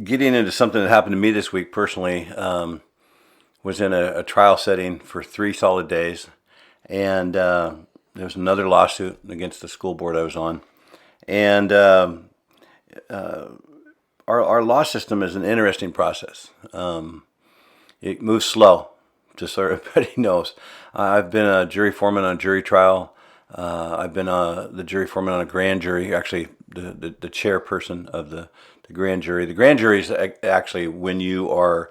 Getting into something that happened to me this week personally, was in a trial setting for 3 solid days, and there was another lawsuit against the school board I was on, and our law system is an interesting process. It moves slow, just so everybody knows. I've been a jury foreman on a jury trial. I've been the jury foreman on a grand jury, actually the chairperson of the grand jury. The grand jury is actually when you are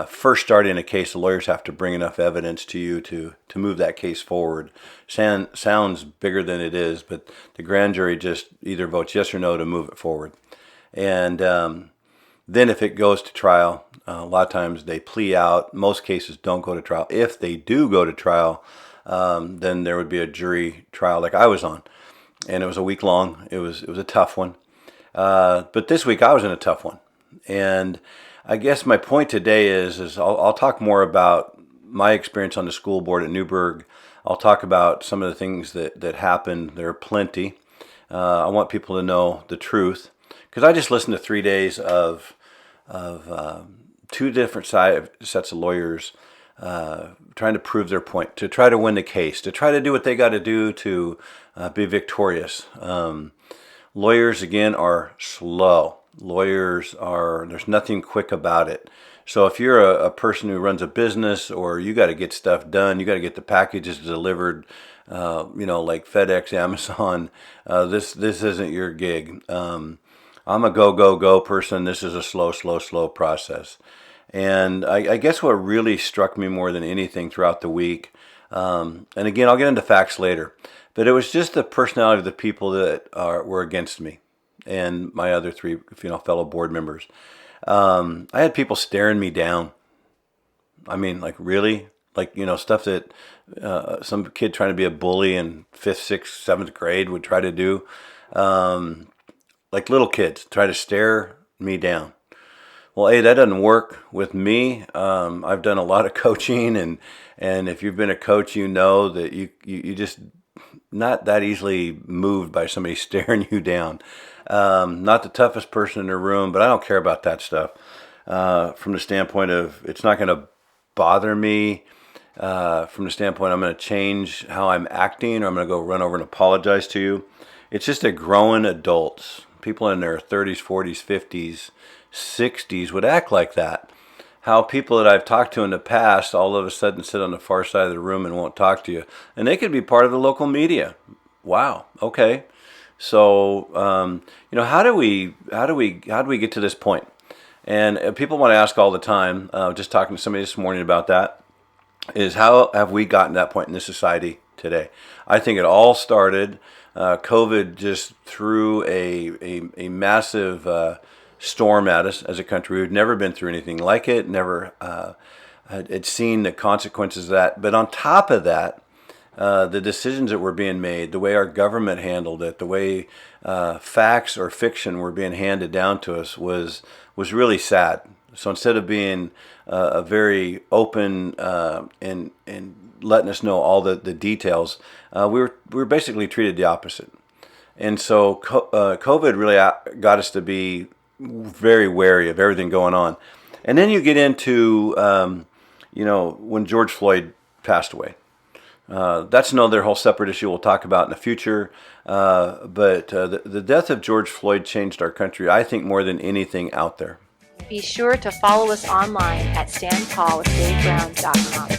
first starting a case, the lawyers have to bring enough evidence to you to move that case forward. Sounds bigger than it is, but the grand jury just either votes yes or no to move it forward. And then if it goes to trial, a lot of times they plea out. Most cases don't go to trial. If they do go to trial, then there would be a jury trial like I was on. And it was a week long. It was a tough one. But this week I was in a tough one. And I guess my point today is I'll talk more about my experience on the school board at Newberg. I'll talk about some of the things that happened. There are plenty. I want people to know the truth. Because I just listened to 3 days of 2 different sets of lawyers trying to prove their point, to try to win the case, to try to do what they got to do to be victorious. Lawyers, again, are slow. There's nothing quick about it. So if you're a person who runs a business, or you got to get stuff done, you got to get the packages delivered, like FedEx, Amazon, this isn't your gig. I'm a go person. This is a slow process. And I guess what really struck me more than anything throughout the week, and again, I'll get into facts later, but it was just the personality of the people that were against me and my other 3 fellow board members. I had people staring me down. I mean, like, really? Like, stuff that some kid trying to be a bully in 5th, 6th, 7th grade would try to do. Like little kids try to stare me down. Well, that doesn't work with me. I've done a lot of coaching, and if you've been a coach, you know that you just not that easily moved by somebody staring you down. Not the toughest person in the room, but I don't care about that stuff. From the standpoint of it's not going to bother me. From the standpoint I'm going to change how I'm acting, or I'm going to go run over and apologize to you. It's just that growing adults, people in their 30s, 40s, 50s, 60s would act like that. How people that I've talked to in the past all of a sudden sit on the far side of the room and won't talk to you. And they could be part of the local media. Wow. Okay. So, how do we get to this point? And people want to ask all the time, just talking to somebody this morning about that, is how have we gotten to that point in this society today? I think it all started, COVID just threw a massive storm at us as a country. We've never been through anything like it, never had seen the consequences of that. But on top of that, the decisions that were being made, the way our government handled it, the way facts or fiction were being handed down to us was really sad. So instead of being a very open and letting us know all the details, we were basically treated the opposite. And so COVID really got us to be very wary of everything going on. And then you get into, when George Floyd passed away. That's another whole separate issue we'll talk about in the future. But the death of George Floyd changed our country, I think, more than anything out there. Be sure to follow us online at standtallwithdaveBrown.com.